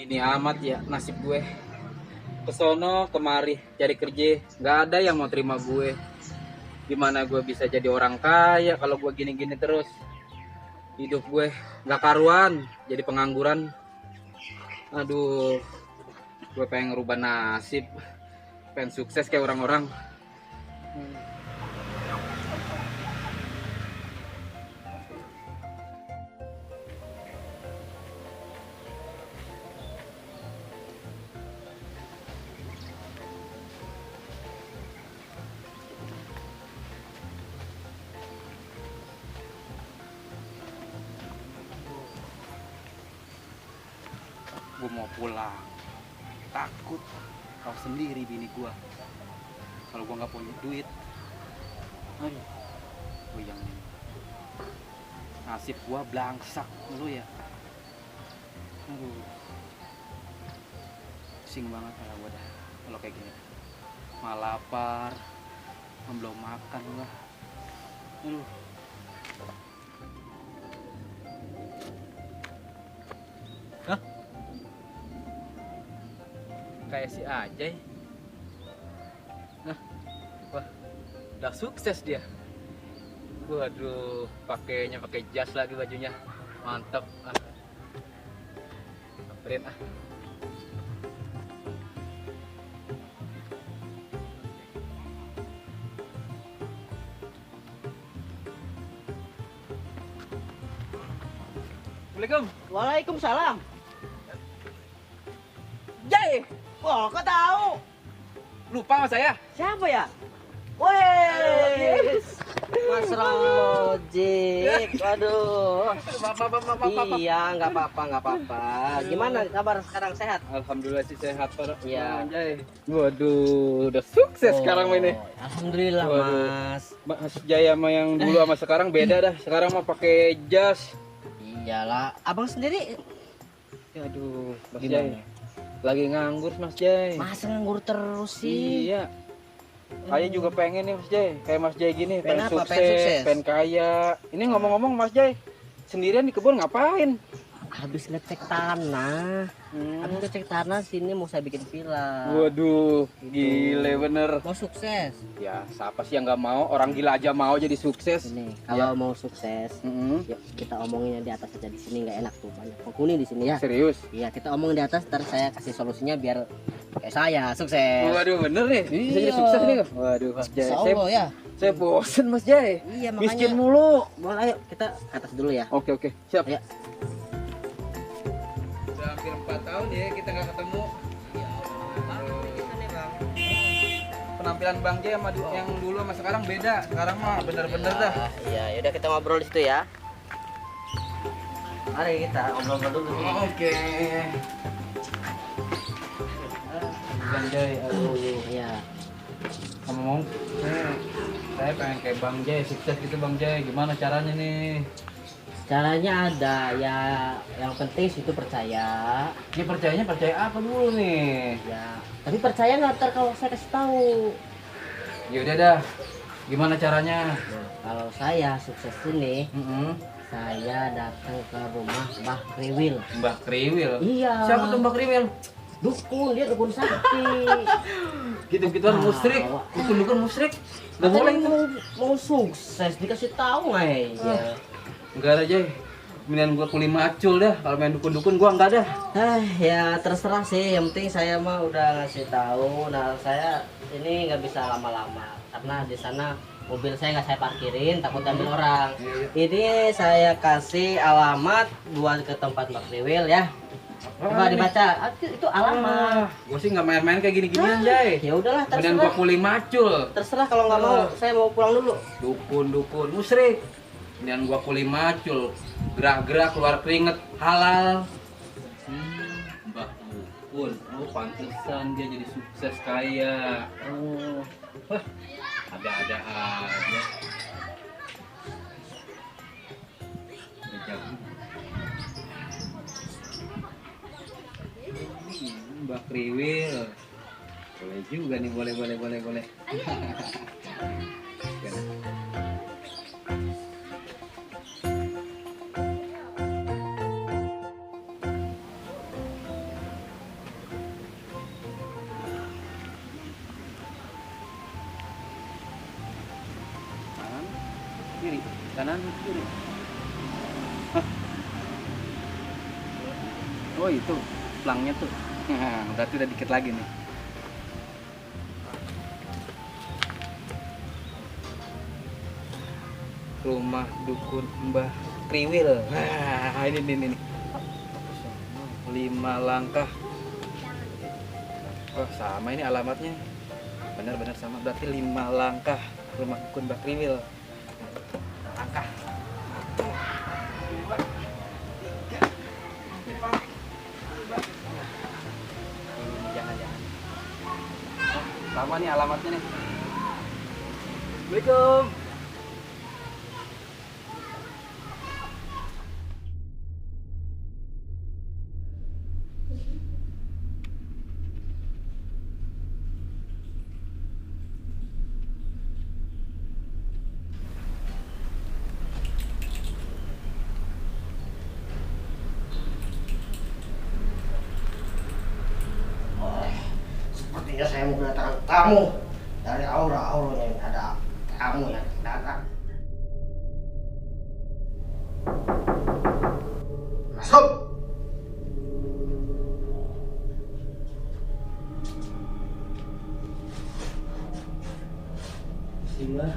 Gini amat ya nasib gue. Kesono kemari cari kerja, nggak ada yang mau terima gue. Gimana gue bisa jadi orang kaya kalau gue gini-gini terus? Hidup gue nggak karuan, jadi pengangguran. Aduh, gue pengen ngerubah nasib, pengen sukses kayak orang-orang. Gue mau pulang, takut kau sendiri bini gue. Kalau gue nggak punya duit, aduh, gue yang nasib gue belangsak dulu ya. Aduh, pusing banget kalau gue dah kalau kayak gini. Malah lapar, belum makan gue. Aduh. Hah? Kayak si Ajay. Nah, wah, udah sukses dia. Waduh, pakainya pakai jas lagi bajunya, mantap. Samperin ah. Assalamualaikum. Waalaikumsalam. Jay, Wah, kok tahu? lupa sama saya. Siapa ya? Wes, Mas Rojik. Waduh. Iya, nggak apa-apa. Gimana kabar sekarang, sehat? Alhamdulillah sih sehat Pak. Iya. Jay. Waduh, udah sukses sekarang ini. Alhamdulillah, Waduh. Mas. Mas Jaya sama yang dulu sama sekarang beda dah. Sekarang mah pakai jas. Iyalah, abang sendiri Aduh, Mas gimana? Jay. Lagi nganggur Mas Jay. Masa nganggur terus sih? Iya. Saya juga pengen nih Mas Jay, kayak Mas Jay gini, Pengen pengen apa? sukses, Pengen sukses? pengen kaya. Ini ngomong-ngomong Mas Jay, sendirian di kebun ngapain? Habis ngecek tanah. Habis ngecek tanah sini mau saya bikin villa. Waduh, gile bener. Mau sukses? Ya, siapa sih yang nggak mau? Orang gila aja mau jadi sukses. Ini kalau mau sukses, Mm-mm. yuk kita omonginnya di atas aja, di sini nggak enak tuh, banyak penghuni di sini ya. Serius? Iya, kita omongin di atas, ntar saya kasih solusinya biar kayak saya sukses. Waduh, bener nih. Bisa jadi Iya. sukses nih. Waduh, Mas Jay. Insya Saya, Allah ya. saya bosen Mas Jay. Iya, Miskin makanya. mulu. Boleh, ayo kita ke atas dulu ya. Oke, siap. Ayo. Udah hampir 4 tahun ya kita nggak ketemu. Penampilan Bang Jay sama yang dulu sama sekarang beda. Sekarang mah bener-bener dah. Iya, yaudah kita ngobrol di situ ya. Mari kita ngobrol dulu. Oke. Bang Jay, aduh. Iya. Ngomong, saya pengen kayak Bang Jay, sukses gitu Bang Jay. Gimana caranya nih? Caranya ada ya, yang penting situ percaya. Ini percaya apa dulu nih? Ya, tapi percaya nggak ntar kalau saya kasih tahu. Ya udah dah. Gimana caranya? Nah, kalau saya sukses ini, Mm-mm. saya datang ke rumah Mbah Kriwil. Mbah Kriwil. Iya. Siapa tuh Mbah Kriwil? Dukun, dia dukun sakti. Gitu-gituan musyrik. Dukun-dukun musyrik. Nggak boleh itu. mau sukses dikasih tahu nggak ya? Enggak ada Jay. Mendingan gua kuli macul dah. Kalau main dukun-dukun gua enggak ada. Ya terserah sih. Yang penting saya mah udah ngasih tahu. Nah saya ini nggak bisa lama-lama karena di sana mobil saya nggak saya parkirin, takut ambil orang. Ini saya kasih alamat buat ke tempat Mbak Kriwil ya. Coba dibaca. Itu alamat. Gua sih nggak main-main kayak gini-ginian Jay. Ya udahlah, Mendingan gua terserah. kuli macul. Terserah kalau nggak mau, saya mau pulang dulu. Dukun-dukun musyrik. Mendingan gua kuli macul. Gerak-gerak keluar keringet halal. Mbah Dukun. Oh, pantesan dia jadi sukses kaya. Oh. Wah, ada-ada aja. Jago. Mbak Kriwil. Boleh juga nih, boleh. Kanan kiri. Hah. Oh itu pelangnya tuh. Berarti udah dikit lagi nih. Rumah dukun Mbah Kriwil. Nah, ini. 5 langkah. Oh, sama ini alamatnya. Benar-benar sama. Berarti 5 langkah rumah dukun Mbah Kriwil. Langkah. 2, 3, 4, 5. Ini jangan. Oh, sama nih alamatnya nih. Assalamualaikum. Sepertinya saya mau kedatangan tamu. Dari aura-auranya ini ada tamu yang datang. Masuk. Mbah,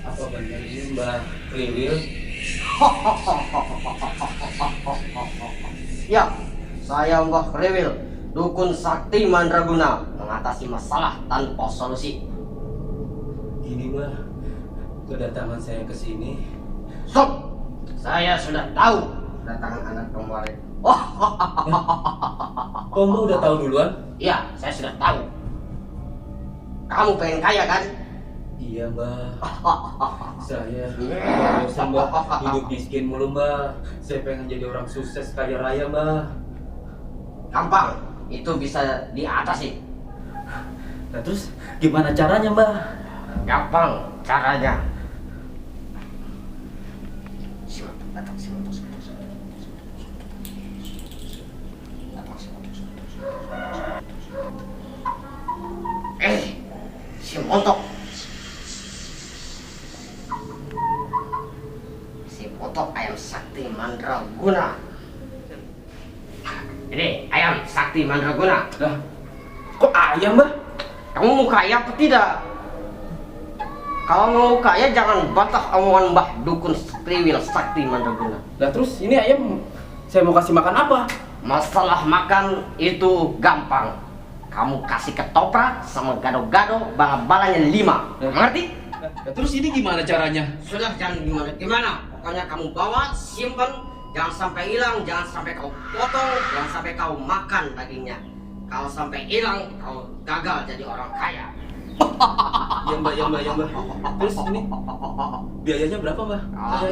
apa benar ini Mbah Kriwil? Ya, saya Mbah Kriwil, dukun sakti mandraguna, mengatasi masalah tanpa solusi. Gini Mbah, kedatangan saya ke sini. Stop! Saya sudah tahu kedatangan anak kemarin. Kok Mbah udah tahu duluan? Iya, saya sudah tahu. Kamu pengen kaya kan? Iya Mbah. Saya bosan Mbah hidup miskin mulu Mbah. Saya pengen jadi orang sukses kaya raya Mbah. Gampang, itu bisa diatasi. Nah terus gimana caranya Mbah? Gampang caranya. Si montok. Si montok ayam sakti mandraguna. Ini ayam sakti mandraguna. Lah, kok ayam Mbah? Kamu mau kaya apa tidak? Kalau mau kaya jangan bantah omongan Mbah dukun Kriwil sakti mandraguna. Lah terus ini ayam saya mau kasih makan apa? Masalah makan itu gampang. Kamu kasih ketoprak sama gado-gado bala-balanya 5. Ngerti? Lah terus ini gimana caranya? Sudah, jangan gimana. Pokoknya kamu bawa, simpan, jangan sampai hilang, jangan sampai kau potong, jangan sampai kau makan dagingnya. Kalau sampai hilang, kau gagal jadi orang kaya. Ya Mbah. Terus ini biayanya berapa Mbah?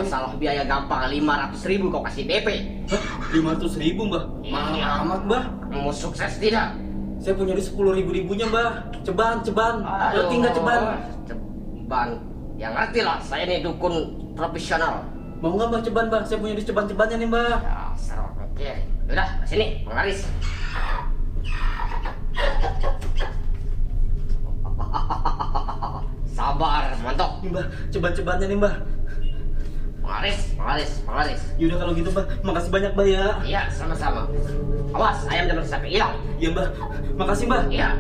Masalah biaya gampang, 500.000 kau kasih DP. Hah? 500.000 Mbah? Mahal Iya. amat Mbah. Mau sukses tidak? Saya punya duit 10.000-ribunya Mbah. Ceban. Ngerti nggak ceban? Ceban. Ya ngerti lah, saya ini dukun profesional. Mau nggak Mbah ceban Mbah? Saya punya duit ceban-cebannya nih Mbah. Ya, serok. Oke. Udah, sini, penglaris. Sabar, mantap. Nih Mbah, ceban-cebannya nih Mbah. Penglaris. Yaudah kalau gitu Mbah, makasih banyak Mbah ya. Iya, sama-sama. Awas, ayam jangan sampai hilang. Iya Mbah, makasih Mbah. Iya.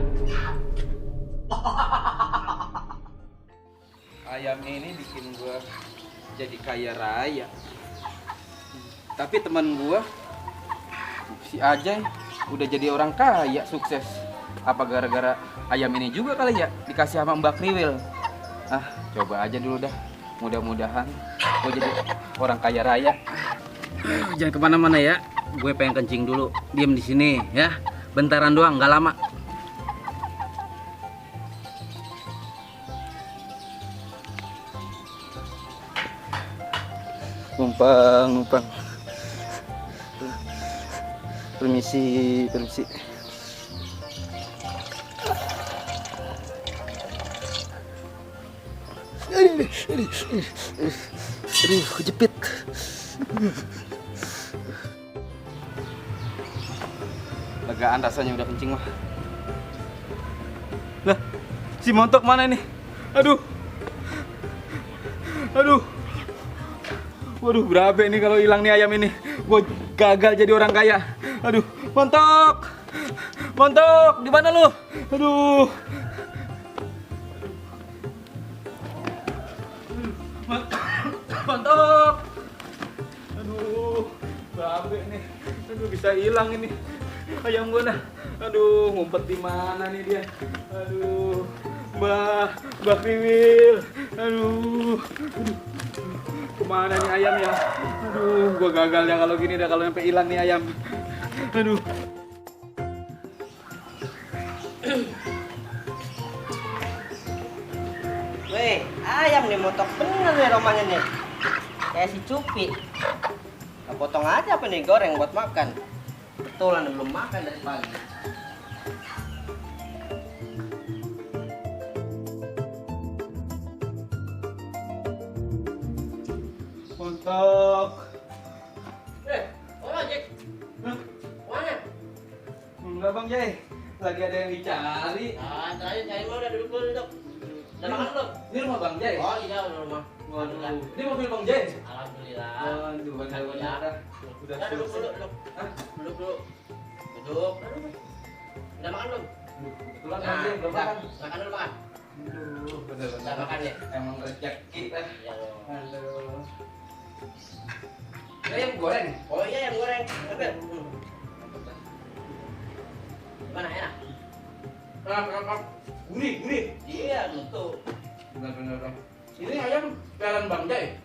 Ayam ini bikin gua jadi kaya raya. Tapi teman gua si Ajay udah jadi orang kaya sukses. Apa gara-gara ayam ini juga kali ya dikasih sama Mbak Kriwil? Ah, coba aja dulu dah. Mudah-mudahan gua jadi orang kaya raya. Jangan kemana-mana ya. Gue pengen kencing dulu. Diam di sini ya. Bentaran doang, nggak lama. Numpang. Permisi. Aduh, kejepit. Legaan rasanya udah kencing mah. Lah, si montok mana ini? Aduh. Waduh, berapa ini kalau hilang nih ayam ini? Gue gagal jadi orang kaya. Aduh, Montok. Montok, di mana lu? Aduh. Montok. Aduh, berapa nih? Aduh, bisa hilang ini ayam gue nah. Aduh, ngumpet di mana nih dia? Aduh, Mbak Kriwil. Aduh. Kemana nih ayam ya? Aduh, gua gagal ya kalau gini dah, kalau sampai hilang nih ayam. Aduh. Weh, ayam nih motok bener nih romanya nih. Kayak si Cupi. Nah, potong aja apa nih, goreng buat makan. Betulan belum makan dari pagi. Montok. Mana Jack? Hah? Mana? Enggak Bang Jay, lagi ada yang dicari. Ah, terakhir cari mau udah duduk. Udah makan belum? Ini rumah Bang Jay. Oh iya, udah rumah. Waduh, ini mobil Bang Jay. Alhamdulillah. Waduh, benar-benar. Udah Udah duduk selesai. dulu. Hah? Duduk dulu. Duduk. Udah makan belum? Kebetulan Bang Jay belum makan. Makan dulu makan. Aduh, Udah benar-benar. makan ya? Emang rezeki kan. Iya dong. Aduh. Ini ayam goreng. Oh iya yang goreng. Ambil. Gimana enak? Gurih. Iya, gitu. Benar-benar. Ini ayam peliharaan Bang Jay.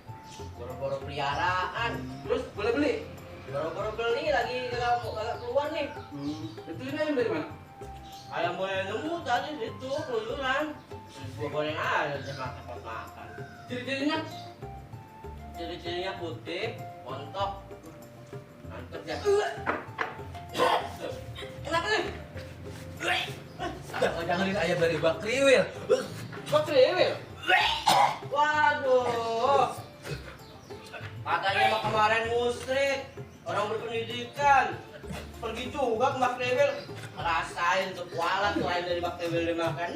Boro-boro peliharaan. Terus boleh beli? Boro-boro beli lagi kagak keluar nih. Itu ini ayam dari mana? Ayam boleh nemu tadi situ keluyuran. Terus gua goreng aja dia makan. Ciri-cirinya? Ciri-cirinya putih, montok. Mantep ya. Enak nih. Janganin ayam dari Bang Kriwil. Bang Kriwil. Waduh. Katanya mah kemarin musyrik, orang berpendidikan. Pergi juga ke Bang Kriwil. Rasain tuh kualat lain dari Bang Kriwil dimakan.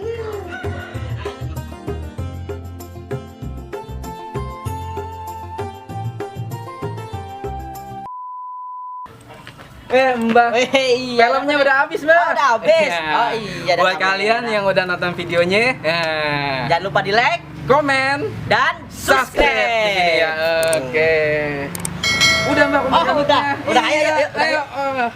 Mbak, Iya, filmnya udah habis, Mbak. Oh, udah habis. Ya. Oh, iya, udah Buat habis. kalian yang udah nonton videonya, Jangan lupa di like komen, dan subscribe di sini ya. Oke. Udah Mbak, Oh, udah. Udah, ayo, Iya, ayo. ayo.